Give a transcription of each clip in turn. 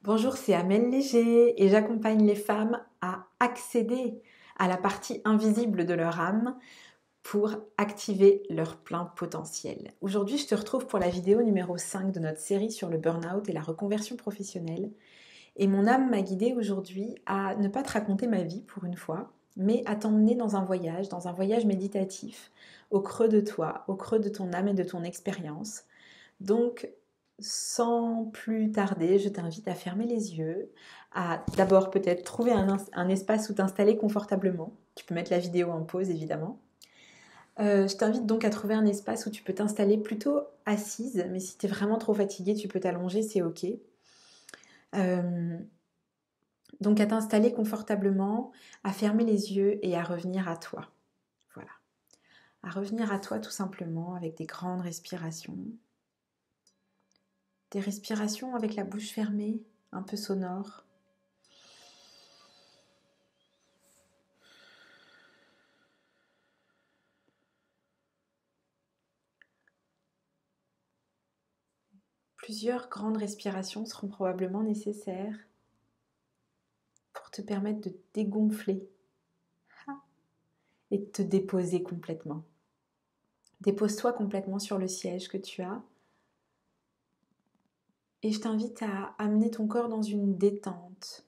Bonjour, c'est Amel Léger et j'accompagne les femmes à accéder à la partie invisible de leur âme pour activer leur plein potentiel. Aujourd'hui, je te retrouve pour la vidéo numéro 5 de notre série sur le burn-out et la reconversion professionnelle. Et mon âme m'a guidée aujourd'hui à ne pas te raconter ma vie pour une fois, mais à t'emmener dans un voyage méditatif, au creux de toi, au creux de ton âme et de ton expérience. Donc, sans plus tarder, je t'invite à fermer les yeux, à d'abord peut-être trouver un espace où t'installer confortablement. Tu peux mettre la vidéo en pause évidemment. Je t'invite donc à trouver un espace où tu peux t'installer plutôt assise, mais si tu es vraiment trop fatiguée, tu peux t'allonger, c'est ok. Donc à t'installer confortablement, à fermer les yeux et à revenir à toi. Voilà. À revenir à toi tout simplement avec des grandes respirations. Des respirations avec la bouche fermée, un peu sonore. Plusieurs grandes respirations seront probablement nécessaires pour te permettre de dégonfler et de te déposer complètement. Dépose-toi complètement sur le siège que tu as et je t'invite à amener ton corps dans une détente,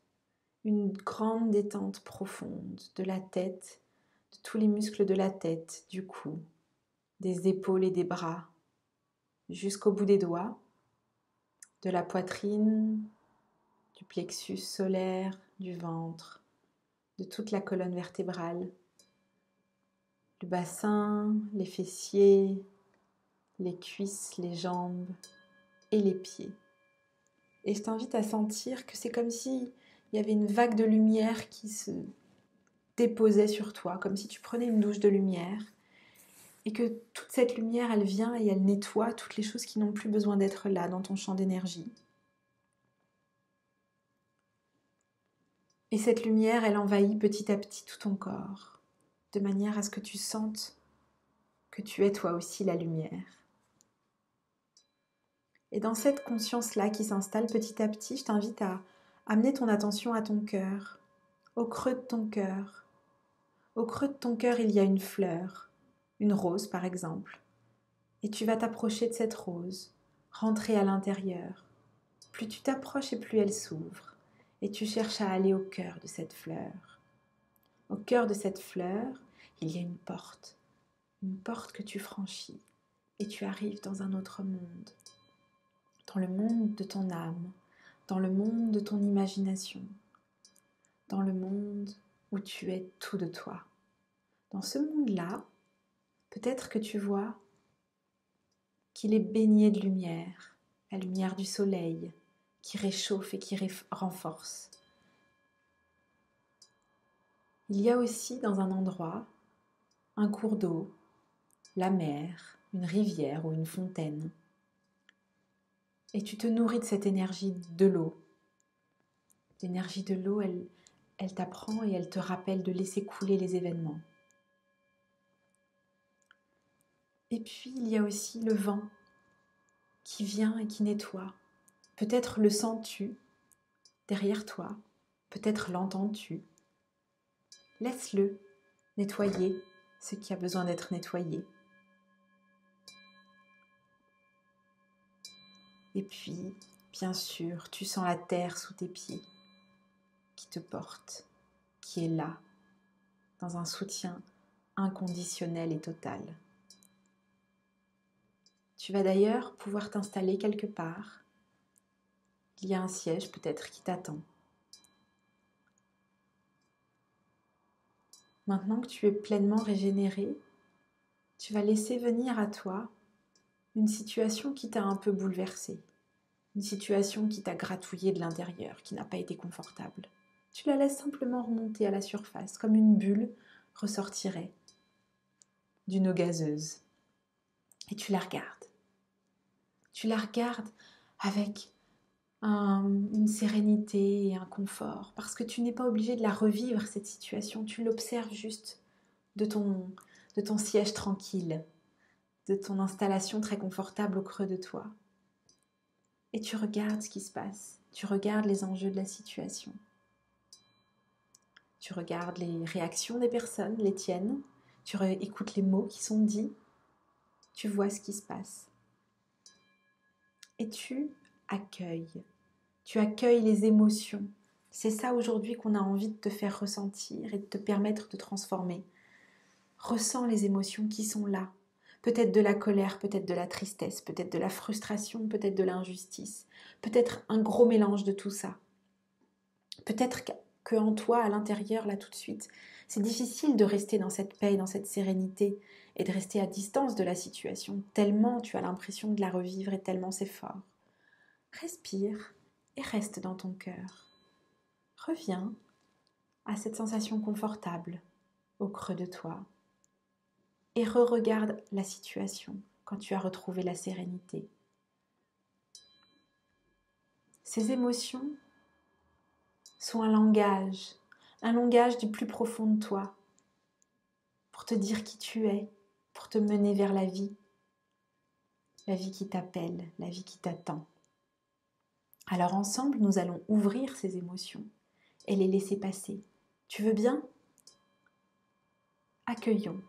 une grande détente profonde de la tête, de tous les muscles de la tête, du cou, des épaules et des bras, jusqu'au bout des doigts, de la poitrine, du plexus solaire, du ventre, de toute la colonne vertébrale, le bassin, les fessiers, les cuisses, les jambes et les pieds. Et je t'invite à sentir que c'est comme s'il y avait une vague de lumière qui se déposait sur toi, comme si tu prenais une douche de lumière et que toute cette lumière, elle vient et elle nettoie toutes les choses qui n'ont plus besoin d'être là dans ton champ d'énergie. Et cette lumière, elle envahit petit à petit tout ton corps, de manière à ce que tu sentes que tu es toi aussi la lumière. Et dans cette conscience-là qui s'installe petit à petit, je t'invite à amener ton attention à ton cœur, au creux de ton cœur. Au creux de ton cœur, il y a une fleur, une rose par exemple. Et tu vas t'approcher de cette rose, rentrer à l'intérieur. Plus tu t'approches et plus elle s'ouvre. Et tu cherches à aller au cœur de cette fleur. Au cœur de cette fleur, il y a une porte que tu franchis. Et tu arrives dans un autre monde. Dans le monde de ton âme, dans le monde de ton imagination, dans le monde où tu es tout de toi. Dans ce monde-là, peut-être que tu vois qu'il est baigné de lumière, la lumière du soleil qui réchauffe et qui renforce. Il y a aussi dans un endroit un cours d'eau, la mer, une rivière ou une fontaine. Et tu te nourris de cette énergie de l'eau. L'énergie de l'eau, elle t'apprend et elle te rappelle de laisser couler les événements. Et puis il y a aussi le vent qui vient et qui nettoie. Peut-être le sens-tu derrière toi, peut-être l'entends-tu. Laisse-le nettoyer ce qui a besoin d'être nettoyé. Et puis, bien sûr, tu sens la terre sous tes pieds qui te porte, qui est là, dans un soutien inconditionnel et total. Tu vas d'ailleurs pouvoir t'installer quelque part. Il y a un siège peut-être qui t'attend. Maintenant que tu es pleinement régénéré, tu vas laisser venir à toi une situation qui t'a un peu bouleversé, une situation qui t'a gratouillé de l'intérieur, qui n'a pas été confortable. Tu la laisses simplement remonter à la surface, comme une bulle ressortirait d'une eau gazeuse. Et tu la regardes. Tu la regardes avec une sérénité et un confort, parce que tu n'es pas obligé de la revivre, cette situation. Tu l'observes juste de ton siège tranquille, de ton installation très confortable au creux de toi. et tu regardes ce qui se passe. Tu regardes les enjeux de la situation. Tu regardes les réactions des personnes, les tiennes. Tu écoutes les mots qui sont dits. Tu vois ce qui se passe. Et tu accueilles. Tu accueilles les émotions. C'est ça aujourd'hui qu'on a envie de te faire ressentir et de te permettre de transformer. Ressens les émotions qui sont là. Peut-être de la colère, peut-être de la tristesse, peut-être de la frustration, peut-être de l'injustice, peut-être un gros mélange de tout ça. Peut-être qu'en toi, à l'intérieur, là tout de suite, c'est difficile de rester dans cette paix, dans cette sérénité et de rester à distance de la situation, tellement tu as l'impression de la revivre et tellement c'est fort. Respire et reste dans ton cœur. Reviens à cette sensation confortable au creux de toi et re-regarde la situation quand tu as retrouvé la sérénité. Ces émotions sont un langage du plus profond de toi, pour te dire qui tu es, pour te mener vers la vie qui t'appelle, la vie qui t'attend. Alors ensemble, nous allons ouvrir ces émotions et les laisser passer. Tu veux bien ? Accueillons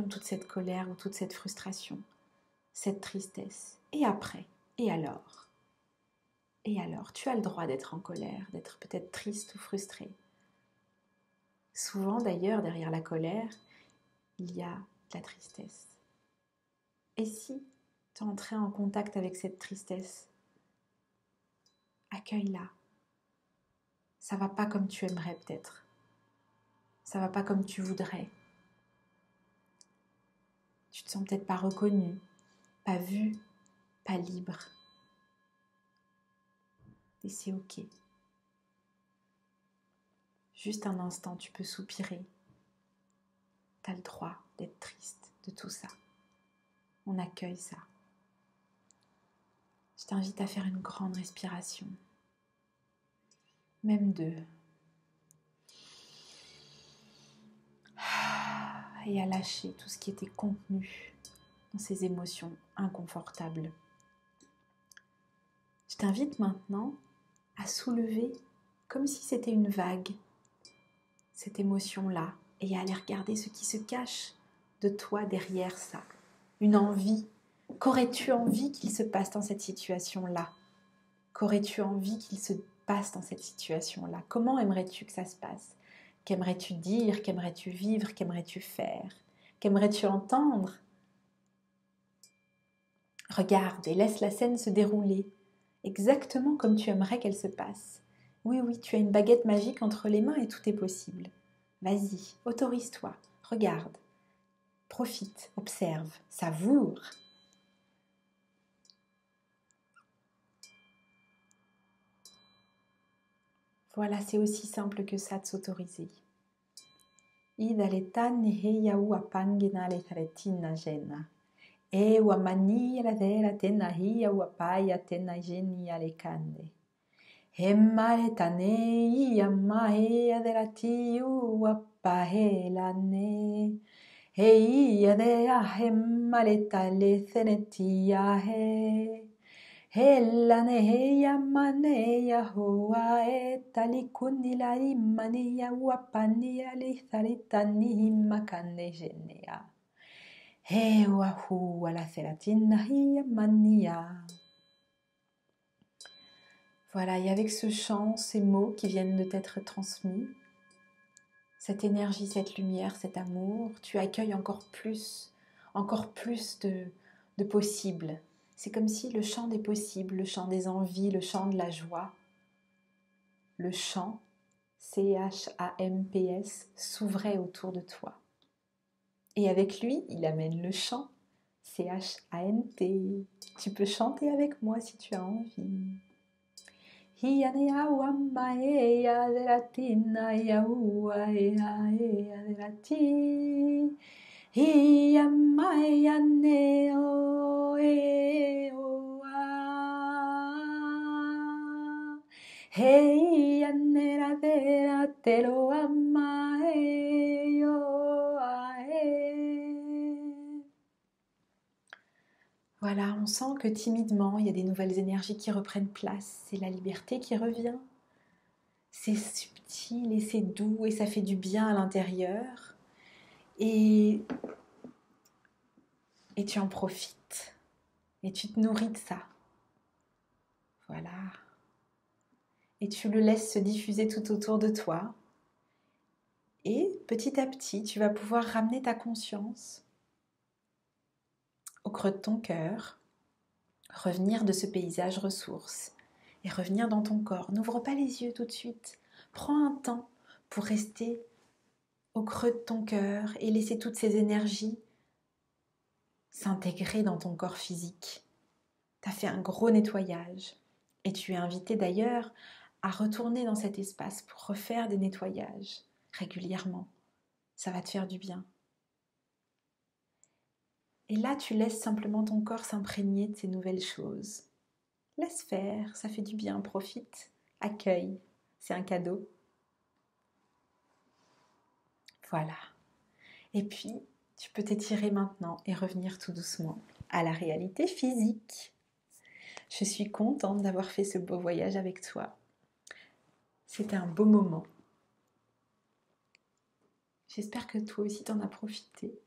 toute cette colère ou toute cette frustration, cette tristesse. Et après, et alors, tu as le droit d'être en colère, d'être peut-être triste ou frustré. Souvent d'ailleurs, derrière la colère, il y a de la tristesse. Et si tu entrais en contact avec cette tristesse, accueille-la. Ça va pas comme tu aimerais peut-être. Ça va pas comme tu voudrais. Tu te sens peut-être pas reconnu, pas vu, pas libre. Et c'est ok. Juste un instant, tu peux soupirer. Tu as le droit d'être triste de tout ça. On accueille ça. Je t'invite à faire une grande respiration. Même deux. Et à lâcher tout ce qui était contenu dans ces émotions inconfortables. Je t'invite maintenant à soulever comme si c'était une vague cette émotion-là et à aller regarder ce qui se cache de toi derrière ça. Une envie. Qu'aurais-tu envie qu'il se passe dans cette situation-là ? Qu'aurais-tu envie qu'il se passe dans cette situation-là ? Comment aimerais-tu que ça se passe ? Qu'aimerais-tu dire ? Qu'aimerais-tu vivre ? Qu'aimerais-tu faire ? Qu'aimerais-tu entendre ? Regarde et laisse la scène se dérouler, exactement comme tu aimerais qu'elle se passe. Oui, tu as une baguette magique entre les mains et tout est possible. Vas-y, autorise-toi, regarde, profite, observe, savoure. Voilà, c'est aussi simple que ça de s'autoriser. Idaletan heyaou apangena le taretina jena. E wamani la dera tena hiya wapaya tena jeni alekande. Hemmale tane yamahe aderati wapahelane. Hei adea hemmale tale senetia he. Hellane heya mane ya hoa etali kunila imani ya wapani ali saritani himakane genea. He wahu ala seratina hiya mania. Voilà, et avec ce chant, ces mots qui viennent de t'être transmis, cette énergie, cette lumière, cet amour, tu accueilles encore plus de possibles. C'est comme si le chant des possibles, le chant des envies, le chant de la joie, le chant, CHAMPS, s'ouvrait autour de toi. Et avec lui, il amène le chant, CHANT. Tu peux chanter avec moi si tu as envie. Hiyanea wamae ya deratina ya ua ea derati. Hiyamae ya neo e oa. Hei yanera deratero amae yo ae. Voilà, on sent que timidement, il y a des nouvelles énergies qui reprennent place. C'est la liberté qui revient. C'est subtil et c'est doux et ça fait du bien à l'intérieur. Et, et tu en profites. Et tu te nourris de ça. Voilà. Et tu le laisses se diffuser tout autour de toi. Et petit à petit, tu vas pouvoir ramener ta conscience au creux de ton cœur, revenir de ce paysage ressource et revenir dans ton corps. N'ouvre pas les yeux tout de suite. Prends un temps pour rester au creux de ton cœur et laisser toutes ces énergies s'intégrer dans ton corps physique. Tu as fait un gros nettoyage et tu es invité d'ailleurs à retourner dans cet espace pour refaire des nettoyages régulièrement. Ça va te faire du bien. Et là, tu laisses simplement ton corps s'imprégner de ces nouvelles choses. Laisse faire, ça fait du bien, profite, accueille, c'est un cadeau. Voilà. Et puis, tu peux t'étirer maintenant et revenir tout doucement à la réalité physique. Je suis contente d'avoir fait ce beau voyage avec toi. C'était un beau moment. J'espère que toi aussi t'en as profité.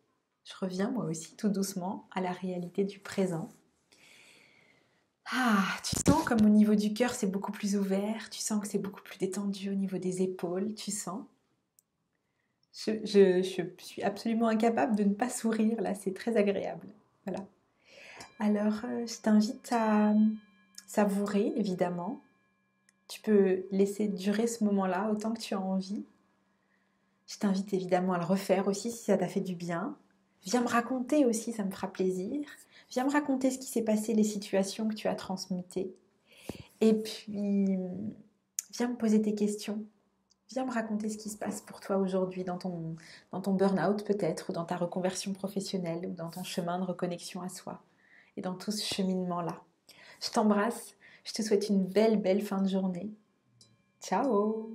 Je reviens moi aussi tout doucement à la réalité du présent. Ah, tu sens comme au niveau du cœur c'est beaucoup plus ouvert, tu sens que c'est beaucoup plus détendu au niveau des épaules, tu sens. Je suis absolument incapable de ne pas sourire là, c'est très agréable. Voilà. Alors, je t'invite à savourer évidemment. Tu peux laisser durer ce moment-là autant que tu as envie. Je t'invite évidemment à le refaire aussi si ça t'a fait du bien. Viens me raconter aussi, ça me fera plaisir. Viens me raconter ce qui s'est passé, les situations que tu as transmutées. Et puis, viens me poser tes questions. Viens me raconter ce qui se passe pour toi aujourd'hui dans ton burn-out peut-être, ou dans ta reconversion professionnelle, ou dans ton chemin de reconnexion à soi, et dans tout ce cheminement-là. Je t'embrasse, je te souhaite une belle, belle fin de journée. Ciao!